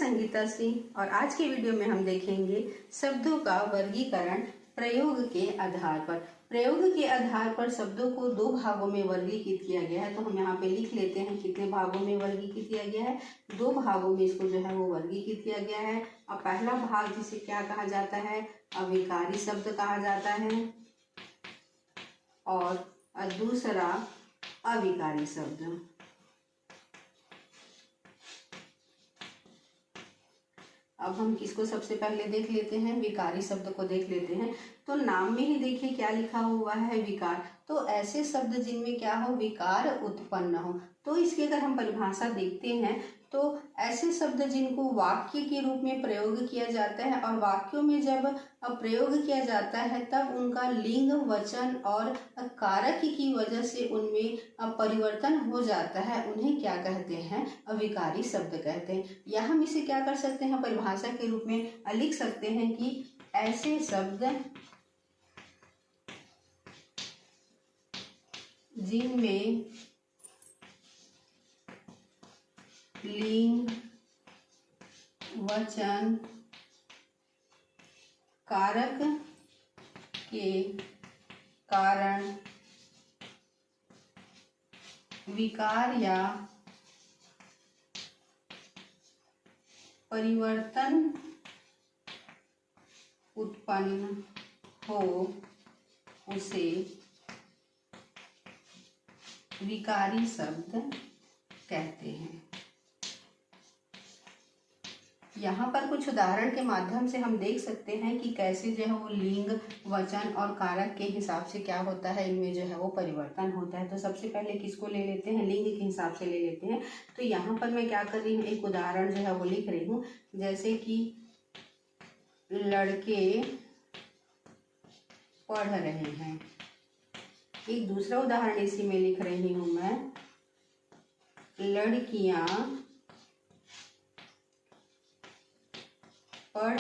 संगीता सिंह और आज के वीडियो में हम देखेंगे शब्दों का वर्गीकरण प्रयोग के आधार पर। प्रयोग के आधार पर शब्दों को दो भागों में वर्गीकृत किया गया है। तो हम यहाँ पे लिख लेते हैं कितने भागों में वर्गीकृत किया गया है। दो भागों में इसको जो है वो वर्गीकृत किया गया है। और पहला भाग जिसे क्या कहा जाता है, अविकारी शब्द कहा जाता है, और दूसरा अविकारी शब्द। अब हम किसको सबसे पहले देख लेते हैं, विकारी शब्द को देख लेते हैं। तो नाम में ही देखिए क्या लिखा हुआ है, विकार। तो ऐसे शब्द जिनमें क्या हो, विकार उत्पन्न हो। तो इसकी अगर हम परिभाषा देखते हैं तो ऐसे शब्द जिनको वाक्य के रूप में प्रयोग किया जाता है और वाक्यों में जब प्रयोग किया जाता है तब उनका लिंग, वचन और कारक की वजह से उनमें परिवर्तन हो जाता है, उन्हें क्या कहते हैं, अविकारी शब्द कहते हैं। या हम इसे क्या कर सकते हैं, परिभाषा के रूप में लिख सकते हैं कि ऐसे शब्द जिनमें लिंग, वचन, कारक के कारण विकार या परिवर्तन उत्पन्न हो उसे विकारी शब्द कहते हैं। यहाँ पर कुछ उदाहरण के माध्यम से हम देख सकते हैं कि कैसे जो है वो लिंग, वचन और कारक के हिसाब से क्या होता है, इनमें जो है वो परिवर्तन होता है। तो सबसे पहले किसको ले लेते हैं, लिंग के हिसाब से ले लेते हैं। तो यहाँ पर मैं क्या कर रही हूँ, एक उदाहरण जो है वो लिख रही हूँ, जैसे कि लड़के पढ़ रहे हैं। एक दूसरा उदाहरण इसी में लिख रही हूँ मैं, लड़कियां पढ़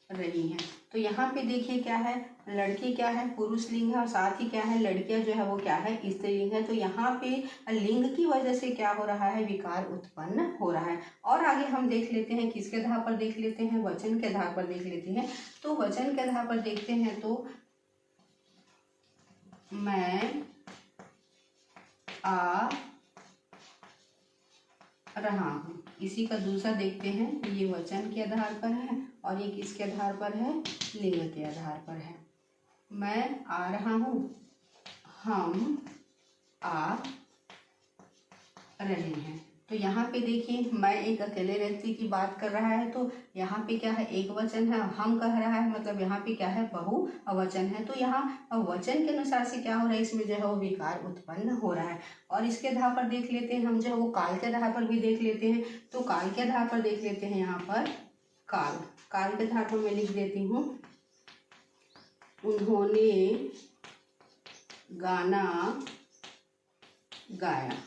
रही हैं। तो यहाँ पे देखिए क्या है, लड़के क्या है, पुरुष लिंग है, और साथ ही क्या है, लड़कियां जो है वो क्या है, स्त्रीलिंग है। तो यहाँ पे लिंग की वजह से क्या हो रहा है, विकार उत्पन्न हो रहा है। और आगे हम देख लेते हैं, किसके आधार पर देख लेते हैं, वचन के आधार पर देख लेते हैं। तो वचन के आधार पर देखते हैं तो मैं आ रहा हूँ, इसी का दूसरा देखते हैं, ये वचन के आधार पर है और ये किसके आधार पर है, लिंग के आधार पर है। मैं आ रहा हूँ, हम आ रहे हैं। तो यहाँ पे देखिए मैं एक अकेले व्यक्ति की बात कर रहा है, तो यहाँ पे क्या है, एक वचन है, हम कह रहा है, मतलब यहाँ पे क्या है, बहुवचन है। तो यहाँ वचन के अनुसार से क्या हो रहा है, इसमें जो है वो विकार उत्पन्न हो रहा है। और इसके आधार पर देख लेते हैं हम, जो है वो काल के आधार पर भी देख लेते हैं। तो काल के आधार पर देख लेते हैं, यहाँ पर काल के आधार पर मैं लिख देती हूँ, उन्होंने गाना गाया।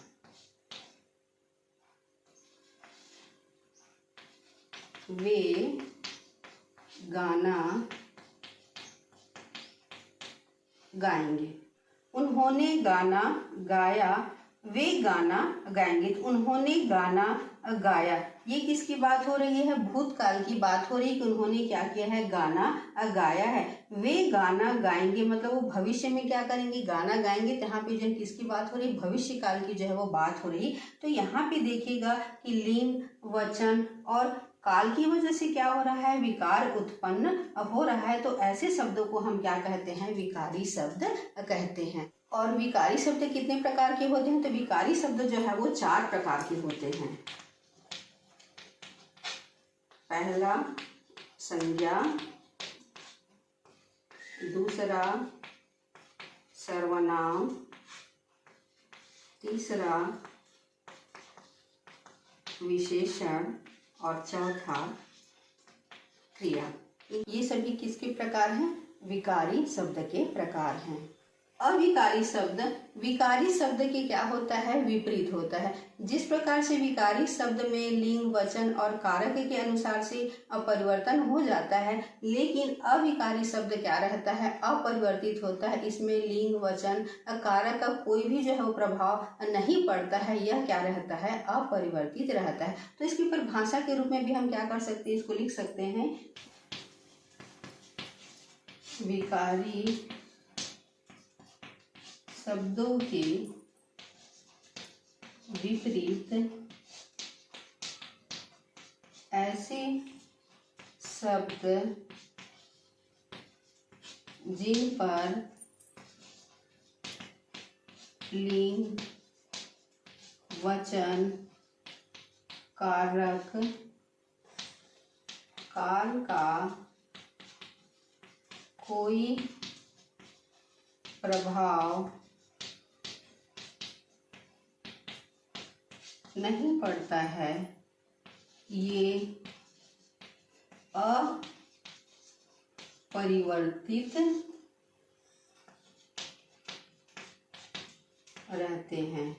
वे गाना गाएंगे। उन्होंने गाना गाया, वे गाना गाएंगे। तो उन्होंने गाना गाया, ये किसकी बात हो रही है, भूतकाल की बात हो रही है कि उन्होंने क्या किया है, गाना गाया है। वे गाना गाएंगे मतलब वो भविष्य में क्या करेंगे, गाना गाएंगे। तो यहाँ पे जो किसकी बात हो रही है, भविष्य काल की जो है वो बात हो रही। तो यहाँ पे देखिएगा कि लिंग, वचन और काल की वजह से क्या हो रहा है, विकार उत्पन्न हो रहा है। तो ऐसे शब्दों को हम क्या कहते हैं, विकारी शब्द कहते हैं। और विकारी शब्द कितने प्रकार के होते हैं, तो विकारी शब्द जो है वो 4 प्रकार के होते हैं। पहला संज्ञा, दूसरा सर्वनाम, तीसरा विशेषण और चौथा क्रिया। ये सभी किसके प्रकार हैं, विकारी शब्द के प्रकार हैं। अविकारी शब्द विकारी शब्द के क्या होता है, विपरीत होता है। जिस प्रकार से विकारी शब्द में लिंग, वचन और कारक के अनुसार से परिवर्तन हो जाता है, लेकिन अविकारी शब्द क्या रहता है, अपरिवर्तित होता है। इसमें लिंग, वचन, कारक का कोई भी जो है वो प्रभाव नहीं पड़ता है, यह क्या रहता है, अपरिवर्तित रहता है। तो इसकी परिभाषा के रूप में भी हम क्या कर सकते हैं, इसको लिख सकते हैं, विकारी शब्दों के विपरीत ऐसे शब्द जिन पर लिंग, वचन, कारक, काल का कोई प्रभाव नहीं पड़ता है, ये अपरिवर्तित रहते हैं।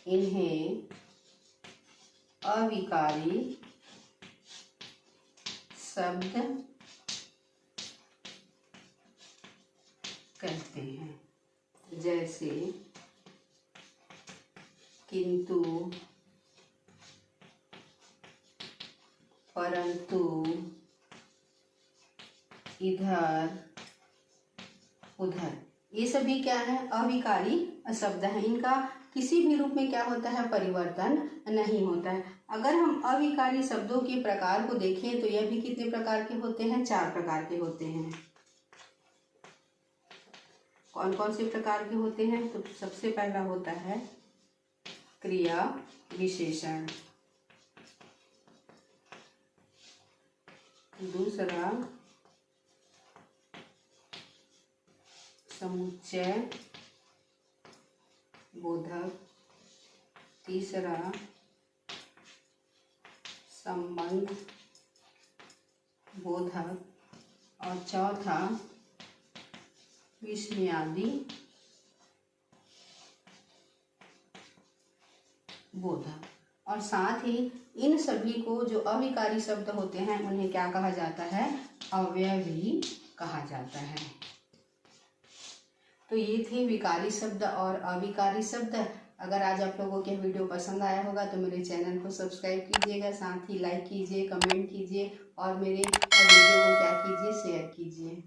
इन्हें अविकारी शब्द कहते हैं। जैसे किंतु, परंतु, इधर, उधर, ये सभी क्या है, अविकारी शब्द हैं। इनका किसी भी रूप में क्या होता है, परिवर्तन नहीं होता है। अगर हम अविकारी शब्दों के प्रकार को देखें तो यह भी कितने प्रकार के होते हैं, 4 प्रकार के होते हैं। कौन कौन से प्रकार के होते हैं, तो सबसे पहला होता है क्रिया विशेषण, दूसरा समुच्चय बोधक, तीसरा संबंध बोधक और चौथा विस्मयादि बोधक। और साथ ही इन सभी को जो अविकारी शब्द होते हैं उन्हें क्या कहा जाता है, अव्ययभी कहा जाता है। तो ये थे विकारी शब्द और अविकारी शब्द। अगर आज आप लोगों के वीडियो पसंद आया होगा तो मेरे चैनल को सब्सक्राइब कीजिएगा, साथ ही लाइक कीजिए, कमेंट कीजिए और मेरे वीडियो को क्या कीजिए, शेयर कीजिए।